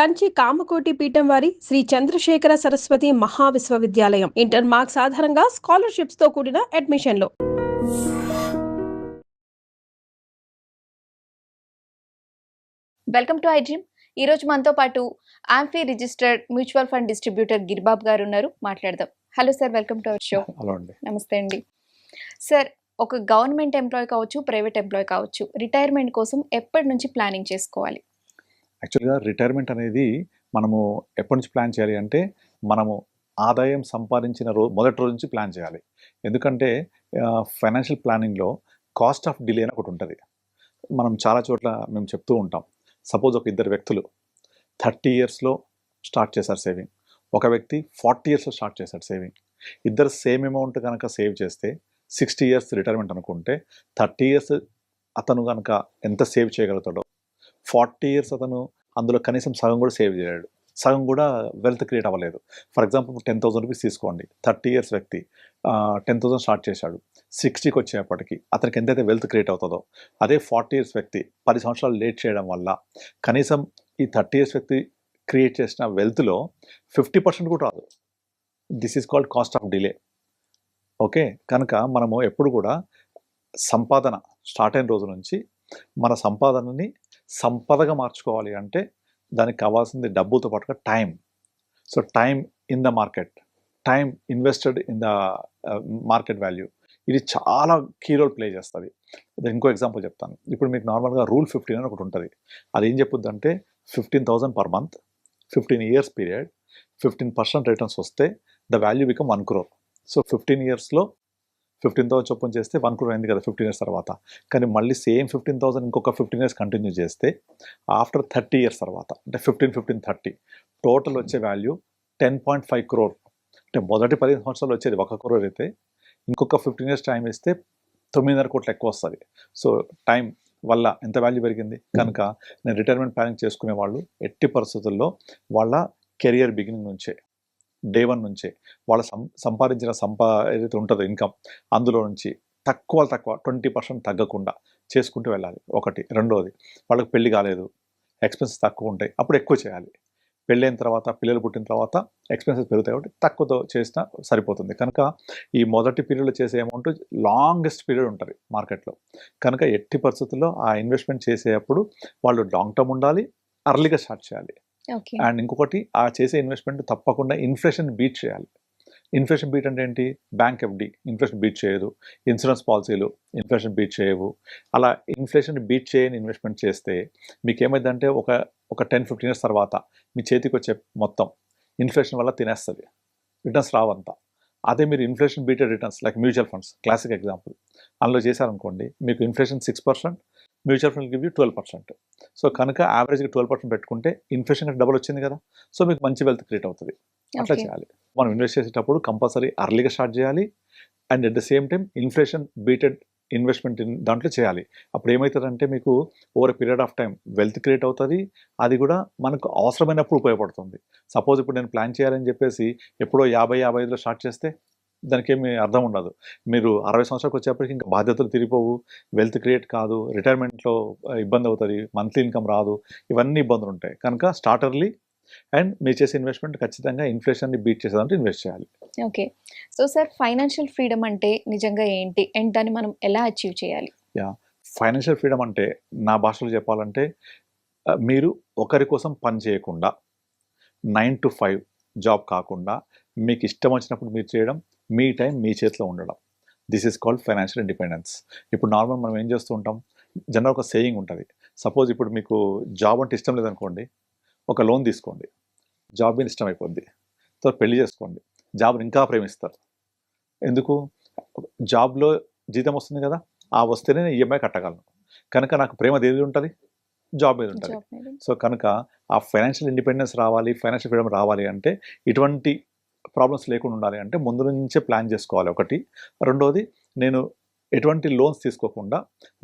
కంచి కామకోటి పీఠం వారి Shri Chandrasekhara Saraswati మహావిశ్వవిద్యాలయం. Inter marks ఆధారంగా స్కాలర్షిప్స్ తో కూడిన అడ్మిషన్లు. Welcome to iDream. ఈ రోజు మనతో పాటు amphi registered mutual fund distributor Giribabu గారు ఉన్నారు. మాట్లాడదాం. Hello sir, welcome to our show. Hello అండి. నమస్తే అండి. సార్, ఒక గవర్నమెంట్ ఎంప్లాయ్ కావచ్చు, ప్రైవేట్ ఎంప్లాయ్ కావచ్చు, రిటైర్మెంట్ కోసం ఎప్పటి నుంచి ప్లానింగ్ చేసుకోవాలి? యాక్చువల్గా రిటైర్మెంట్ అనేది మనము ఎప్పటి నుంచి ప్లాన్ చేయాలి అంటే, మనము ఆదాయం సంపాదించిన మొదటి రోజు నుంచి ప్లాన్ చేయాలి. ఎందుకంటే ఫైనాన్షియల్ ప్లానింగ్లో కాస్ట్ ఆఫ్ డిలే అని ఒకటి ఉంటుంది. మనం చాలా చోట్ల మేము చెప్తూ ఉంటాం. సపోజ్ ఒక ఇద్దరు వ్యక్తులు 30 ఇయర్స్లో స్టార్ట్ చేశారు సేవింగ్, ఒక వ్యక్తి 40 ఇయర్స్లో స్టార్ట్ చేశాడు సేవింగ్. ఇద్దరు సేమ్ అమౌంట్ కనుక సేవ్ చేస్తే 60 ఇయర్స్ రిటైర్మెంట్ అనుకుంటే 30 ఇయర్స్ అతను కనుక ఎంత సేవ్ చేయగలుగుతాడో, 40 ఇయర్స్ అతను అందులో కనీసం సగం కూడా సేవ్ చేయలేడు, సగం కూడా వెల్త్ క్రియేట్ అవ్వలేదు. ఫర్ ఎగ్జాంపుల్ 10,000 రూపీస్ తీసుకోండి. 30 ఇయర్స్ వ్యక్తి 10,000 స్టార్ట్ చేశాడు. 60కి వచ్చేప్పటికి అతనికి ఎంతైతే వెల్త్ క్రియేట్ అవుతుందో, అదే 40 ఇయర్స్ వ్యక్తి 10 సంవత్సరాలు లేట్ చేయడం వల్ల కనీసం ఈ 30 ఇయర్స్ వ్యక్తి క్రియేట్ చేసిన వెల్త్లో 50% కూడా రాదు. This is called cost of delay. Okay, కనుక మనము ఎప్పుడు కూడా సంపాదన స్టార్ట్ అయిన రోజు నుంచి మన సంపాదనని సంపదగా మార్చుకోవాలి అంటే దానికి కావాల్సింది డబ్బుతో పాటుగా time. So time in the market, time invested in the market value, ఇది చాలా కీ రోల్ ప్లే చేస్తుంది. ఇంకో ఎగ్జాంపుల్ చెప్తాను. ఇప్పుడు మీకు నార్మల్గా రూల్ 15 అని ఒకటి ఉంటుంది. అది ఏం చెప్పుద్ది అంటే 15,000 per month, 15 years period, 15% returns వస్తే the value become 1 crore. So 15 ఇయర్స్లో 15,000 చొప్పున చేస్తే 1 crore అయింది కదా 15 ఇయర్స్ తర్వాత. కానీ మళ్ళీ సేమ్ 15,000 ఇంకొక 15 ఇయర్స్ కంటిన్యూ చేస్తే ఆఫ్టర్ 30 ఇయర్స్ తర్వాత అంటే 15, 30 టోటల్ వచ్చే వాల్యూ 10.5 crore. అంటే మొదటి 15 సంవత్సరాలు వచ్చేది 1 crore అయితే ఇంకొక 15 ఇయర్స్ టైం ఇస్తే 9.5 కోట్లు ఎక్కువ వస్తుంది. సో టైం వల్ల ఎంత వాల్యూ పెరిగింది. కనుక నేను రిటైర్మెంట్ ప్లానింగ్ చేసుకునే వాళ్ళు ఎట్టి పరిస్థితుల్లో వాళ్ళ కెరియర్ బిగినింగ్ నుంచే, డే 1 నుంచే వాళ్ళ సంపాదించిన ఏదైతే ఉంటుందో ఇన్కమ్, అందులో నుంచి తక్కువ 20% తగ్గకుండా చేసుకుంటూ వెళ్ళాలి. ఒకటి. రెండోది, వాళ్ళకి పెళ్లి కాలేదు, ఎక్స్పెన్సెస్ తక్కువ ఉంటాయి, అప్పుడు ఎక్కువ చేయాలి. పెళ్ళైన తర్వాత, పిల్లలు పుట్టిన తర్వాత ఎక్స్పెన్సెస్ పెరుగుతాయి కాబట్టి తక్కువతో చేసినా సరిపోతుంది. కనుక ఈ మొదటి పీరియడ్లో చేసే అమౌంట్ లాంగెస్ట్ పీరియడ్ ఉంటుంది మార్కెట్లో. కనుక ఎట్టి పరిస్థితుల్లో ఆ ఇన్వెస్ట్మెంట్ చేసేటప్పుడు వాళ్ళు లాంగ్ టర్మ్ ఉండాలి, అర్లీగా స్టార్ట్ చేయాలి. అండ్ ఇంకొకటి, ఆ చేసే ఇన్వెస్ట్మెంట్ తప్పకుండా ఇన్ఫ్లేషన్ బీట్ చేయాలి. ఇన్ఫ్లేషన్ బీట్ అంటే ఏంటి? బ్యాంక్ ఎఫ్డి ఇన్ఫ్లేషన్ బీట్ చేయదు, ఇన్సూరెన్స్ పాలసీలు ఇన్ఫ్లేషన్ బీట్ చేయవు. అలా ఇన్ఫ్లేషన్ బీట్ చేయని ఇన్వెస్ట్మెంట్ చేస్తే మీకు ఏమైందంటే ఒక 10-15 ఇయర్స్ తర్వాత మీ చేతికి వచ్చే మొత్తం ఇన్ఫ్లేషన్ వల్ల తినేస్తుంది, రిటర్న్స్ రావంతా. అదే మీరు inflation beated returns like mutual funds classic example, అందులో చేశారనుకోండి, మీకు inflation 6%, mutual fund give you 12%. So కనుక యావరేజ్గా 12% పెట్టుకుంటే ఇన్ఫ్లేషన్ డబుల్ వచ్చింది కదా. సో మీకు మంచి వెల్త్ క్రియేట్ అవుతుంది. అట్లా చేయాలి. మనం ఇన్వెస్ట్ చేసేటప్పుడు కంపల్సరీ అర్లీగా స్టార్ట్ చేయాలి. And at the same time inflation beated investment దాంట్లో చేయాలి. అప్పుడు ఏమవుతుందంటే మీకు over period of time wealth create అవుతుంది. అది కూడా మనకు అవసరమైనప్పుడు ఉపయోగపడుతుంది. సపోజ్ ఇప్పుడు నేను ప్లాన్ చేయాలని చెప్పేసి ఎప్పుడో 50-55లో స్టార్ట్ చేస్తే దానికి ఏమి అర్థం ఉండదు. మీరు 60 సంవత్సరాలకు వచ్చేప్పటికి ఇంకా బాధ్యతలు తిరిగిపోవు, వెల్త్ క్రియేట్ కాదు, రిటైర్మెంట్లో ఇబ్బంది అవుతుంది, మంత్లీ ఇన్కమ్ రాదు, ఇవన్నీ ఇబ్బందులు ఉంటాయి. కనుక స్టార్ట్ ఎర్లీ అండ్ మీరు చేసే ఇన్వెస్ట్మెంట్ ఖచ్చితంగా ఇన్ఫ్లేషన్ని బీట్ చేసేదంటే ఇన్వెస్ట్ చేయాలి. Okay. So sir, financial freedom అంటే నిజంగా ఏంటి అండ్ దాన్ని మనం ఎలా అచీవ్ చేయాలి? ఫైనాన్షియల్ ఫ్రీడమ్ అంటే నా భాషలో చెప్పాలంటే మీరు ఒకరి కోసం పని చేయకుండా 9 to 5 జాబ్ కాకుండా మీకు ఇష్టం వచ్చినప్పుడు మీరు చేయడం, మీ టైం మీ చేతిలో ఉండడం. This is called financial independence. ఇప్పుడు నార్మల్ మనం ఏం చేస్తూ ఉంటాం, జనరల్ ఒక సేయింగ్ ఉంటుంది. సపోజ్ ఇప్పుడు మీకు జాబ్ అంటే ఇష్టం లేదనుకోండి, ఒక లోన్ తీసుకోండి, జాబ్ మీద ఇష్టం అయిపోద్ది. సో పెళ్లి చేసుకోండి, జాబ్ని ఇంకా ప్రేమిస్తారు. ఎందుకు? జాబ్లో జీతం వస్తుంది కదా, ఆ వస్తేనే నేను ఈఎంఐ కట్టగలను. కనుక నాకు ప్రేమ దేని ఉంటుంది? జాబ్ మీద ఉంటుంది. సో కనుక ఆ ఫైనాన్షియల్ ఇండిపెండెన్స్ రావాలి, ఫైనాన్షియల్ ఫ్రీడమ్ రావాలి అంటే ఇటువంటి ప్రాబ్లమ్స్ లేకుండా ఉండాలి అంటే ముందు నుంచే ప్లాన్ చేసుకోవాలి ఒకటి. రెండోది, నేను ఎటువంటి లోన్స్ తీసుకోకుండా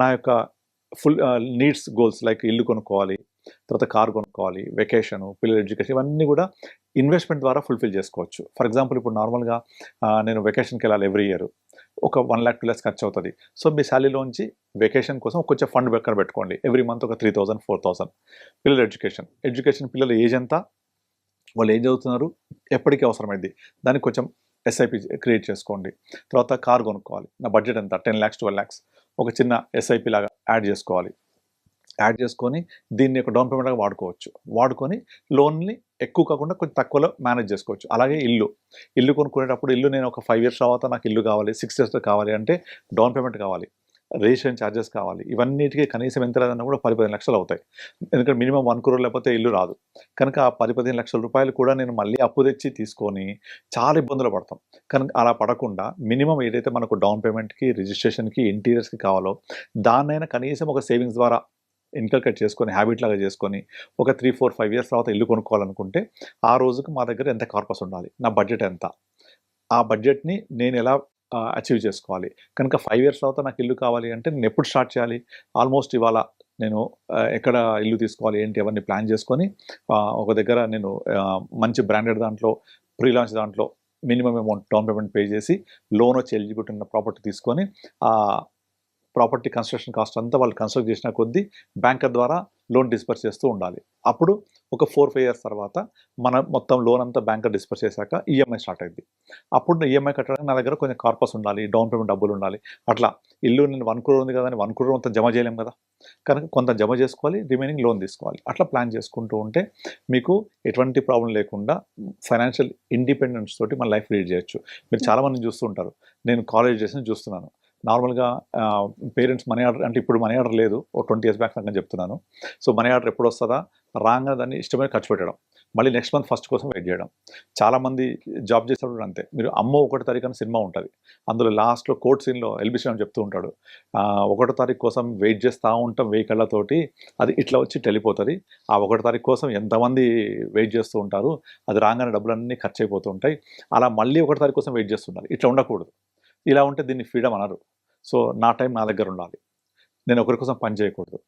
నా యొక్క ఫుల్ నీడ్స్ గోల్స్ లైక్ ఇల్లు కొనుక్కోవాలి, తర్వాత కార్ కొనుక్కోవాలి, వెకేషను, పిల్లల ఎడ్యుకేషన్, ఇవన్నీ కూడా ఇన్వెస్ట్మెంట్ ద్వారా ఫుల్ఫిల్ చేసుకోవచ్చు. ఫర్ ఎగ్జాంపుల్ ఇప్పుడు నార్మల్గా నేను వెకేషన్కి వెళ్ళాలి ఎవ్రీ ఇయర్, ఒక 1 lakh 2 lakhs ఖర్చు అవుతుంది. సో మీ శాలరీలోంచి వెకేషన్ కోసం కొంచెం ఫండ్ ఎక్కడ పెట్టుకోండి. ఎవ్రీ మంత్ ఒక 3,000 4,000. పిల్లల ఎడ్యుకేషన్ పిల్లల ఏజ్ ఎంత, వాళ్ళు ఏం చదువుతున్నారు, ఎప్పటికీ అవసరమైంది, దానికి కొంచెం ఎస్ఐపి క్రియేట్ చేసుకోండి. తర్వాత కార్ కొనుక్కోవాలి, నా బడ్జెట్ ఎంత 10 lakhs 12 lakhs, ఒక చిన్న ఎస్ఐపి లాగా యాడ్ చేసుకొని దీన్ని ఒక డౌన్ పేమెంట్గా వాడుకొని లోన్ని ఎక్కువ కాకుండా కొంచెం తక్కువలో మేనేజ్ చేసుకోవచ్చు. అలాగే ఇల్లు కొనుక్కునేటప్పుడు నేను ఒక 5 years తర్వాత నాకు ఇల్లు కావాలి, 6 years కావాలి అంటే డౌన్ పేమెంట్ కావాలి, రిజిస్ట్రేషన్ ఛార్జెస్ కావాలి. ఇవన్నిటికీ కనీసం ఎంత లేదన్నా కూడా 10-15 లక్షలు అవుతాయి. ఎందుకంటే మినిమం 1 crore లేకపోతే ఇల్లు రాదు. కనుక ఆ 10-15 లక్షల రూపాయలు కూడా నేను మళ్ళీ అప్పు తెచ్చి తీసుకొని చాలా ఇబ్బందులు పడతాం. కనుక అలా పడకుండా మినిమం ఏదైతే మనకు డౌన్ పేమెంట్కి, రిజిస్ట్రేషన్కి, ఇంటీరియర్స్కి కావాలో దాన్నైనా కనీసం ఒక సేవింగ్స్ ద్వారా ఇన్కల్కేట్ చేసుకొని, హ్యాబిట్ లాగా చేసుకొని ఒక 3-4-5 years తర్వాత ఇల్లు కొనుక్కోవాలనుకుంటే ఆ రోజుకు మా దగ్గర ఎంత కార్పస్ ఉండాలి, నా బడ్జెట్ ఎంత, ఆ బడ్జెట్ని నేను ఎలా అచీవ్ చేసుకోవాలి. కనుక 5 years తర్వాత నాకు ఇల్లు కావాలి అంటే నేను ఎప్పుడు స్టార్ట్ చేయాలి, ఆల్మోస్ట్ ఇవాళ నేను ఎక్కడ ఇల్లు తీసుకోవాలి ఏంటి అవన్నీ ప్లాన్ చేసుకొని ఒక దగ్గర నేను మంచి బ్రాండెడ్ దాంట్లో ప్రీ లాంచ్ దాంట్లో minimum amount down payment pay చేసి లోన్ వచ్చి ఎలిజిబిలిటీ ఉన్న ప్రాపర్టీ తీసుకొని ఆ ప్రాపర్టీ కన్స్ట్రక్షన్ కాస్ట్ అంతా వాళ్ళు కన్స్ట్రక్ట్ చేసిన కొద్దీ బ్యాంకర్ ద్వారా లోన్ డిస్పర్స్ చేస్తూ ఉండాలి. అప్పుడు ఒక 4-5 years తర్వాత మన మొత్తం లోన్ అంతా బ్యాంకర్ డిస్పర్స్ చేశాక ఈఎంఐ స్టార్ట్ అయింది. అప్పుడు ఈఎంఐ కట్టడానికి నా దగ్గర కొంచెం కార్పస్ ఉండాలి, డౌన్ పేమెంట్ డబ్బులు ఉండాలి. అట్లా ఇల్లు నేను 1 crore ఉంది కదా అని 1 crore అంతా జమ చేయలేం కదా, కనుక కొంత జమ చేసుకోవాలి, రిమైనింగ్ లోన్ తీసుకోవాలి. అట్లా ప్లాన్ చేసుకుంటూ ఉంటే మీకు ఎటువంటి ప్రాబ్లం లేకుండా ఫైనాన్షియల్ ఇండిపెండెన్స్ తోటి మన లైఫ్ లీడ్ చేయొచ్చు. మీరు చాలామంది చూస్తుంటారు, నేను కాలేజ్ చేసి చూస్తున్నాను, నార్మల్గా పేరెంట్స్ మనీ ఆర్డర్ అంటే ఇప్పుడు మనీ ఆర్డర్ లేదు, ఓ 20 years బ్యాక్ సంగతి చెప్తున్నాను. సో మనీ ఆర్డర్ ఎప్పుడు వస్తుందా రాగానే దాన్ని ఇష్టమైన ఖర్చు పెట్టడం, మళ్ళీ నెక్స్ట్ మంత్ ఫస్ట్ కోసం వెయిట్ చేయడం. చాలామంది జాబ్ చేసేటప్పుడు అంతే, మీరు అమ్మో 1వ తారీఖు అని సినిమా ఉంటుంది, అందులో లాస్ట్లో కోర్ట్ సీన్లో ఎల్బీ శ్రీరామ్ చెప్తూ ఉంటాడు, 1వ తారీఖు కోసం వెయిట్ చేస్తూ ఉంటాం 1000 కళ్ళతోటి, అది ఇట్లా వచ్చి వెళ్ళిపోతుంది. ఆ 1వ తారీఖు కోసం ఎంతమంది వెయిట్ చేస్తూ ఉంటారు, అది రాగానే డబ్బులన్నీ ఖర్చు అయిపోతూ ఉంటాయి. అలా మళ్ళీ 1వ తారీఖు కోసం వెయిట్ చేస్తుండాలి. ఇట్లా ఉండకూడదు. ఇలా ఉంటే దీన్ని ఫ్రీడమ్ అనరు. సో నా టైం నా దగ్గర ఉండాలి, నేను ఒకరి కోసం పని చేయకూడదు,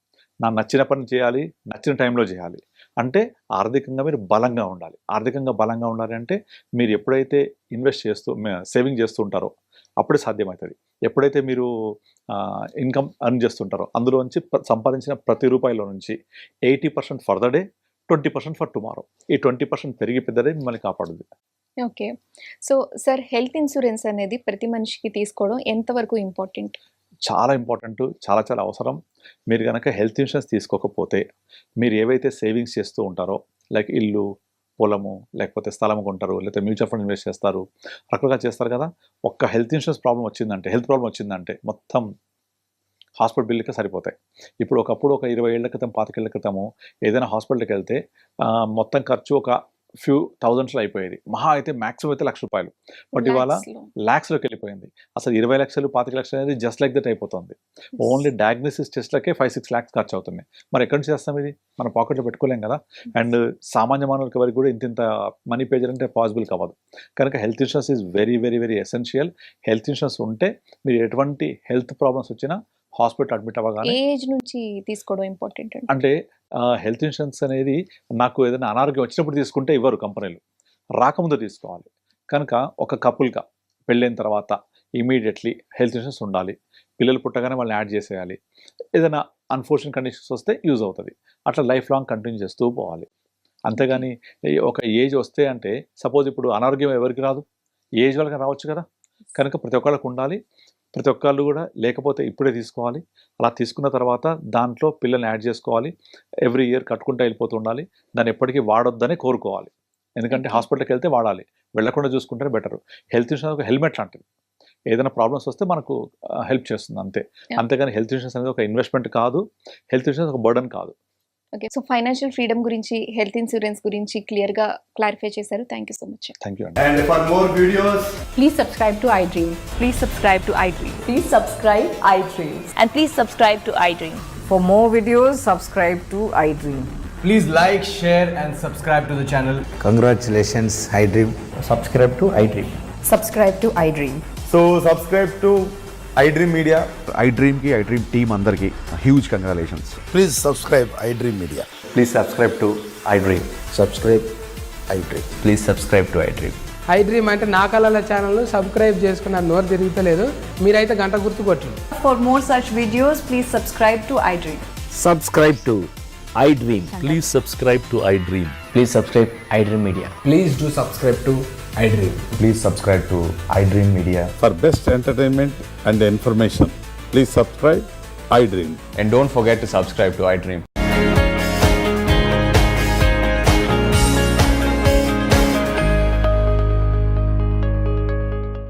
నాకు నచ్చిన పని చేయాలి, నచ్చిన టైంలో చేయాలి. అంటే ఆర్థికంగా మీరు బలంగా ఉండాలి. ఆర్థికంగా బలంగా ఉండాలి అంటే మీరు ఎప్పుడైతే ఇన్వెస్ట్ చేస్తూ సేవింగ్ చేస్తూ ఉంటారో అప్పుడే సాధ్యమవుతుంది. ఎప్పుడైతే మీరు ఇన్కమ్ ఎర్న్ చేస్తుంటారో అందులోంచి సంపాదించిన ప్రతి రూపాయిలో నుంచి 80% for the day, 20% for tomorrow. ఈ 20% పెరిగి పెద్దదే మిమ్మల్ని కాపాడుతుంది. Okay. So sir, health insurance అనేది ప్రతి మనిషికి తీసుకోవడం ఎంతవరకు ఇంపార్టెంట్? చాలా ఇంపార్టెంట్, చాలా చాలా అవసరం. మీరు కనుక హెల్త్ ఇన్సూరెన్స్ తీసుకోకపోతే మీరు ఏవైతే సేవింగ్స్ చేస్తూ ఉంటారో, లైక్ ఇల్లు, పొలము, లేకపోతే స్థలం కొంటారు, లేకపోతే మ్యూచువల్ ఫండ్ ఇన్వెస్ట్ చేస్తారు, రకరకాలుగా చేస్తారు కదా. ఒక్క హెల్త్ ఇన్సూరెన్స్ హెల్త్ ప్రాబ్లం వచ్చిందంటే మొత్తం హాస్పిటల్ బిల్లుకే సరిపోతాయి. ఇప్పుడు ఒకప్పుడు ఒక 20 ఏళ్ల క్రితం 25 ఏళ్ల క్రితము ఏదైనా హాస్పిటల్కి వెళ్తే మొత్తం ఖర్చు ఒక ఫ్యూ థౌజండ్స్లో అయిపోయేది, మహా అయితే మ్యాక్సిమం అయితే ₹1,00,000. బట్ ఇవాళ ల్యాక్స్లోకి వెళ్ళిపోయింది. అసలు 20 లక్షలు 25 లక్షలు అనేది జస్ట్ లైక్ దట్ అయిపోతుంది. ఓన్లీ డయాగ్నోసిస్ టెస్ట్లకే 5-6 lakhs ఖర్చు అవుతుంది. మరి ఎక్కడి నుంచి చేస్తాం? ఇది మన పాకెట్లో పెట్టుకోలేం కదా. అండ్ సామాన్య మానవులకి ఎవరికి కూడా ఇంత మనీ పే చేయాలంటే పాసిబుల్ కావదు. కనుక health insurance is very very very essential. Health insurance ఉంటే మీరు ఎటువంటి హెల్త్ ప్రాబ్లమ్స్ వచ్చినా హాస్పిటల్ అడ్మిట్ అవ్వగానే ఏజ్ నుంచి తీసుకోవడం ఇంపార్టెంట్ అంటే హెల్త్ ఇన్సూరెన్స్ అనేది నాకు ఏదైనా అనారోగ్యం వచ్చినప్పుడు తీసుకుంటే ఇవ్వరు కంపెనీలు, రాకముందు తీసుకోవాలి. కనుక ఒక కపుల్గా పెళ్ళైన తర్వాత ఇమీడియట్లీ హెల్త్ ఇన్సూరెన్స్ ఉండాలి. పిల్లలు పుట్టగానే వాళ్ళని యాడ్ చేసేయాలి. ఏదైనా అన్ఫార్చునేట్ కండిషన్స్ వస్తే యూజ్ అవుతుంది. అట్లా లైఫ్ లాంగ్ కంటిన్యూ చేస్తూ పోవాలి. అంతేగాని ఒక ఏజ్ వస్తే అంటే సపోజ్ ఇప్పుడు అనారోగ్యం ఎవరికి రాదు, ఏజ్ వాళ్ళకి రావచ్చు కదా. కనుక ప్రతి ఒక్కళ్ళకు ఉండాలి. ప్రతి ఒక్కళ్ళు కూడా లేకపోతే ఇప్పుడే తీసుకోవాలి. అలా తీసుకున్న తర్వాత దాంట్లో పిల్లల్ని యాడ్ చేసుకోవాలి. ఎవ్రీ ఇయర్ కట్టుకుంటూ వెళ్ళిపోతూ ఉండాలి. దాన్ని ఎప్పటికీ వాడొద్దని కోరుకోవాలి. ఎందుకంటే హాస్పిటల్కి వెళ్తే వాడాలి, వెళ్లకుండా చూసుకుంటేనే బెటర్. హెల్త్ ఇన్సూరెన్స్ ఒక హెల్మెట్ లాంటిది, ఏదైనా ప్రాబ్లమ్స్ వస్తే మనకు హెల్ప్ చేస్తుంది అంతే. అంతేగాని హెల్త్ ఇన్సూరెన్స్ అనేది ఒక ఇన్వెస్ట్మెంట్ కాదు, హెల్త్ ఇన్సూరెన్స్ ఒక బర్డన్ కాదు. ఓకే. సో ఫైనాన్షియల్ ఫ్రీడమ్ గురించి, హెల్త్ ఇన్సూరెన్స్ గురించి క్లియర్గా క్లారిఫై చేశారు. Thank you so much. Thank you. And for more videos, Please subscribe to iDream. Please subscribe to iDream. Please subscribe iDream. And please subscribe to iDream. For more videos, subscribe to iDream. please like, share and subscribe to the channel. Congratulations, iDream. Subscribe to iDream. Subscribe to iDream. So subscribe to iDream Media. iDream team అందరికి huge congratulations. Please subscribe iDream Media. Please subscribe to iDream. Subscribe iDream. Please subscribe to iDream. I dream అంటే నా కళల channel subscribe చేసుకున్న నోరు తిరుగుతలేదు, మీరైతే గంట గుర్తు కొట్టండి. For more such videos, please subscribe to iDream. Subscribe to iDream. Please subscribe to iDream. Please subscribe iDream Media. Please do subscribe to iDream. Please subscribe to iDream Media. For best entertainment and information, please subscribe iDream. And don't forget to subscribe to iDream.